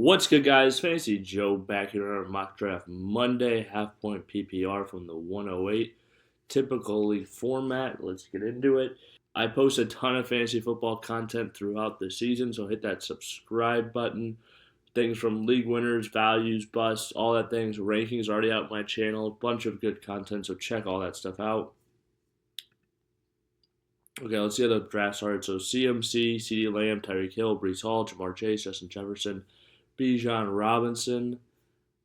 What's good, guys? Fantasy Joe back here on our mock draft Monday, half point PPR from the 108. Typical league format. Let's get into it. I post a ton of fantasy football content throughout the season, so hit that subscribe button. Things from league winners, values, busts, all that things. Rankings already out my channel. A bunch of good content, so check all that stuff out. Okay, let's see how the draft started. So CMC, CeeDee Lamb, Tyreek Hill, Breece Hall, Jamar Chase, Justin Jefferson, Bijan Robinson.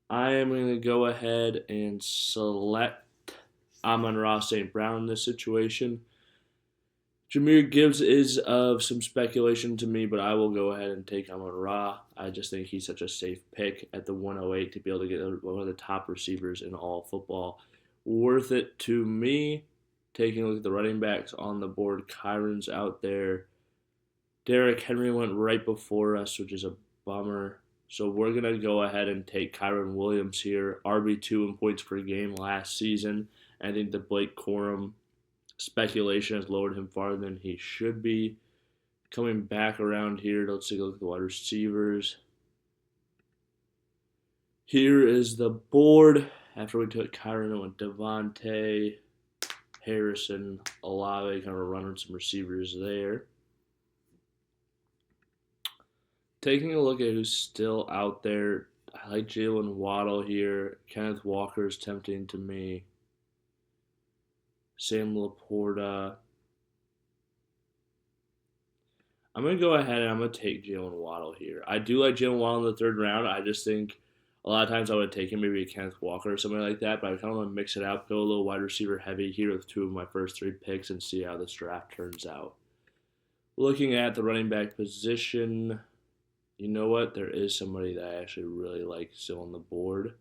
I am going to go ahead and select Amon-Ra St. Brown in this situation. Jahmyr Gibbs is of some speculation to me, but I will go ahead and take Amon-Ra. I just think he's such a safe pick at the 108 to be able to get one of the top receivers in all football. Worth it to me. Taking a look at the running backs on the board, Kyron's out there. Derrick Henry went right before us, which is a bummer. So we're going to go ahead and take Kyron Williams here. RB2 in points per game last season. I think the Blake Corum speculation has lowered him farther than he should be. Coming back around here, let's take a look at the wide receivers. Here is the board. After we took Kyron, it went Devontae, Harrison, Olave, kind of running some receivers there. Taking a look at who's still out there, I like Jalen Waddle here. Kenneth Walker is tempting to me. Sam Laporta. I'm going to go ahead and I'm going to take Jalen Waddle here. I do like Jalen Waddle in the third round. I just think a lot of times I would take him, maybe a Kenneth Walker or something like that, but I kind of want to mix it out, go a little wide receiver heavy here with two of my first three picks and see how this draft turns out. Looking at the running back position, you know what? There is somebody that I actually really like still on the board,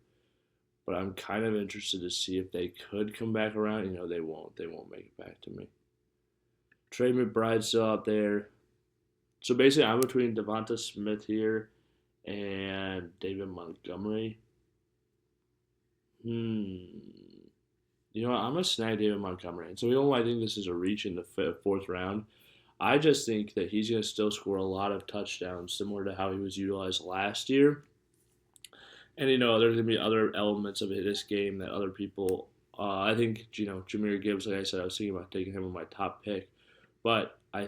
but I'm kind of interested to see if they could come back around. They won't. They won't make it back to me. Trey McBride's still out there. So basically, I'm between Devonta Smith here and David Montgomery. You know what? I'm going to snag David Montgomery. And so even though I think this is a reach in the fourth round, I just think that he's going to still score a lot of touchdowns, similar to how he was utilized last year. And, there's going to be other elements of this game that other people, I think, Jahmyr Gibbs, like I said, I was thinking about taking him on my top pick. But I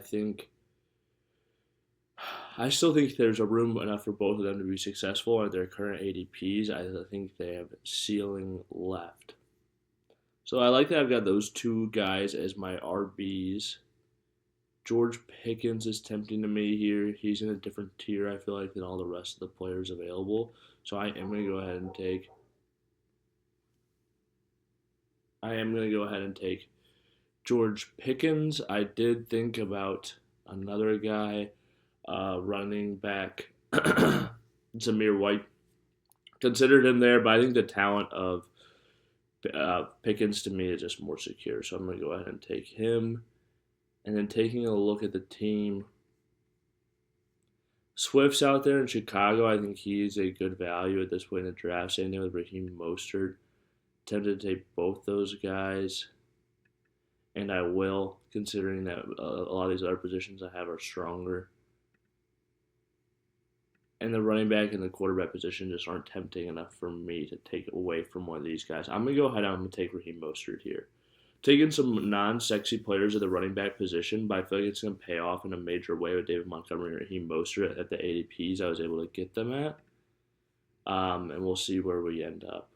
still think there's a room enough for both of them to be successful at their current ADPs. I think they have ceiling left. So I like that I've got those two guys as my RBs. George Pickens is tempting to me here. He's in a different tier, I feel like, than all the rest of the players available. So I am going to go ahead and take George Pickens. I did think about another guy, running back, Zamir White. Considered him there, but I think the talent of Pickens to me is just more secure. So I'm going to go ahead and take him. And then taking a look at the team, Swift's out there in Chicago. I think he's a good value at this point in the draft. Same thing with Raheem Mostert. Tempted to take both those guys. And I will, considering that a lot of these other positions I have are stronger. And the running back and the quarterback position just aren't tempting enough for me to take away from one of these guys. I'm going to go ahead and I'm going to take Raheem Mostert here. Taking some non-sexy players at the running back position, but I feel like it's going to pay off in a major way with David Montgomery and Raheem Mostert at the ADPs I was able to get them at. And we'll see where we end up.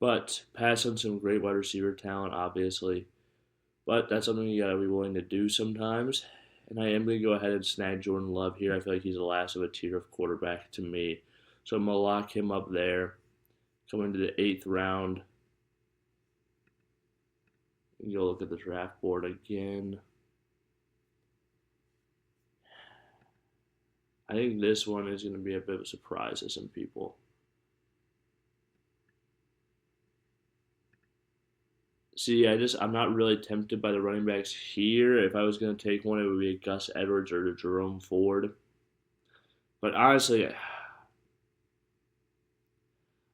But pass on some great wide receiver talent, obviously. But that's something you got to be willing to do sometimes. And I am going to go ahead and snag Jordan Love here. I feel like he's the last of a tier of quarterback to me. So I'm going to lock him up there. Coming to the 8th round. Go look at the draft board again. I think this one is going to be a bit of a surprise to some people. See, I'm not really tempted by the running backs here. If I was going to take one, it would be a Gus Edwards or a Jerome Ford. But honestly,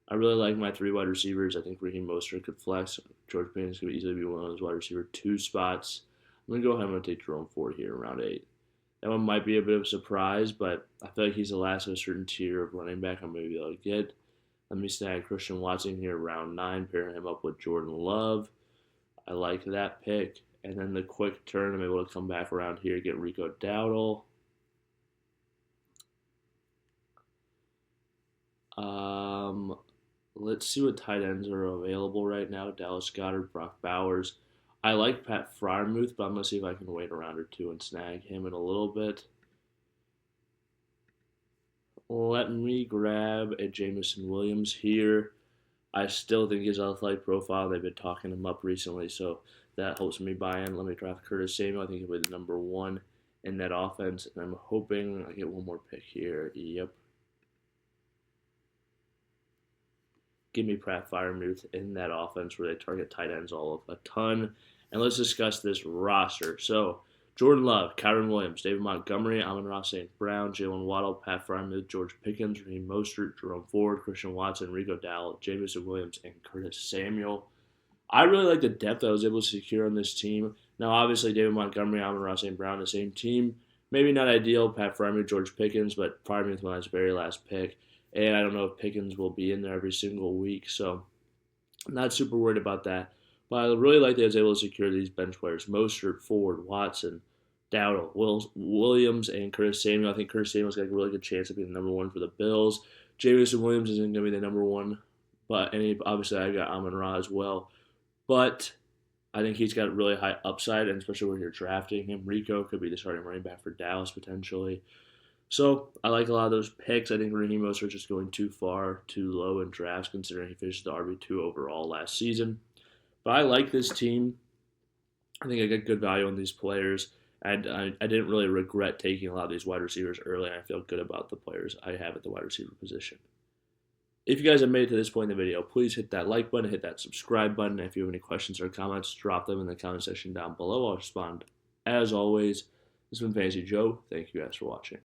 I really like my three wide receivers. I think Raheem Mostert could flex. George Pickens could easily be one of those wide receiver 2 spots. I'm going to go ahead and take Jerome Ford here in round 8. That one might be a bit of a surprise, but I feel like he's the last of a certain tier of running back I'm going to be able to get. Let me snag Christian Watson here, round 9, pairing him up with Jordan Love. I like that pick. And then the quick turn, I'm able to come back around here, get Rico Dowdle. Let's see what tight ends are available right now. Dallas Goedert, Brock Bowers. I like Pat Freiermuth, but I'm going to see if I can wait a round or two and snag him in a little bit. Let me grab a Jameson Williams here. I still think his athletic profile, they've been talking him up recently, so that helps me buy in. Let me draft Curtis Samuel. I think he'll be the number 1 in that offense, and I'm hoping I get one more pick here. Yep. Give me Pat Freiermuth in that offense where they target tight ends all of a ton. And let's discuss this roster. So, Jordan Love, Kyren Williams, David Montgomery, Amon-Ra St. Brown, Jalen Waddle, Pat Freiermuth, George Pickens, Raheem Mostert, Jerome Ford, Christian Watson, Rico Dowdle, Jameson Williams, and Curtis Samuel. I really like the depth I was able to secure on this team. Now, obviously, David Montgomery, Amon-Ra St. Brown, the same team. Maybe not ideal, Pat Freiermuth, George Pickens, but Freiermuth was his very last pick. And I don't know if Pickens will be in there every single week, so I'm not super worried about that. But I really like that I was able to secure these bench players: Mostert, Ford, Watson, Dowdle, Williams, and Curtis Samuel. I think Curtis Samuel's got a really good chance of being the number 1 for the Bills. Jameson Williams isn't going to be the number 1, but obviously I got Amon-Ra as well. But I think he's got really high upside, and especially when you're drafting him. Rico could be the starting running back for Dallas potentially. So I like a lot of those picks. I think Raheem Mostert just going too far, too low in drafts, considering he finished the RB2 overall last season. But I like this team. I think I get good value on these players. And I didn't really regret taking a lot of these wide receivers early, and I feel good about the players I have at the wide receiver position. If you guys have made it to this point in the video, please hit that like button, hit that subscribe button. If you have any questions or comments, drop them in the comment section down below. I'll respond. As always, this has been Fantasy Joe. Thank you guys for watching.